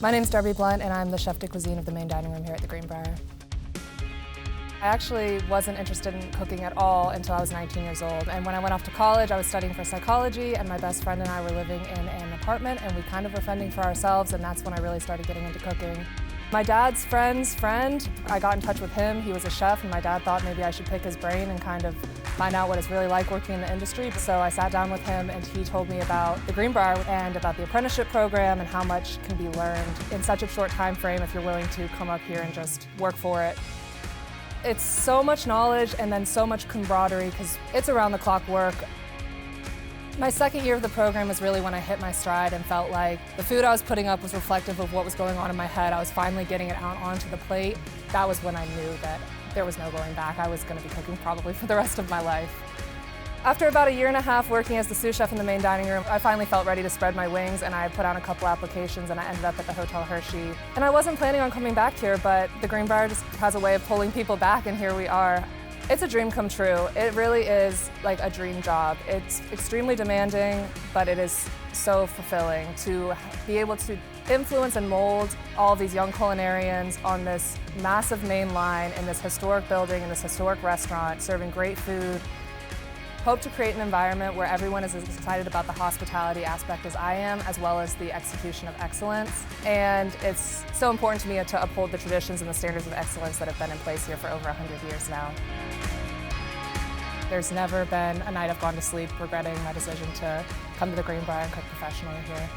My name's Darby Blount and I'm the chef de cuisine of the main dining room here at the Greenbrier. I actually wasn't interested in cooking at all until I was 19 years old. And when I went off to college, I was studying for psychology, and my best friend and I were living in an apartment, and we kind of were fending for ourselves, and that's when I really started getting into cooking. My dad's friend's friend, I got in touch with him. He was a chef, and my dad thought maybe I should pick his brain and kind of find out what it's really like working in the industry. So I sat down with him, and he told me about the Greenbrier and about the apprenticeship program and how much can be learned in such a short time frame if you're willing to come up here and just work for it. It's so much knowledge and then so much camaraderie because it's around-the-clock work. My second year of the program was really when I hit my stride and felt like the food I was putting up was reflective of what was going on in my head. I was finally getting it out onto the plate. That was when I knew that there was no going back. I was going to be cooking probably for the rest of my life. After about a year and a half working as the sous chef in the main dining room, I finally felt ready to spread my wings, and I put on a couple applications and I ended up at the Hotel Hershey. And I wasn't planning on coming back here, but the Greenbrier just has a way of pulling people back, and here we are. It's a dream come true. It really is like a dream job. It's extremely demanding, but it is so fulfilling to be able to influence and mold all these young culinarians on this massive main line in this historic building, in this historic restaurant, serving great food. Hope to create an environment where everyone is as excited about the hospitality aspect as I am, as well as the execution of excellence. And it's so important to me to uphold the traditions and the standards of excellence that have been in place here for over 100 years now. There's never been a night I've gone to sleep regretting my decision to come to the Greenbrier and cook professionally here.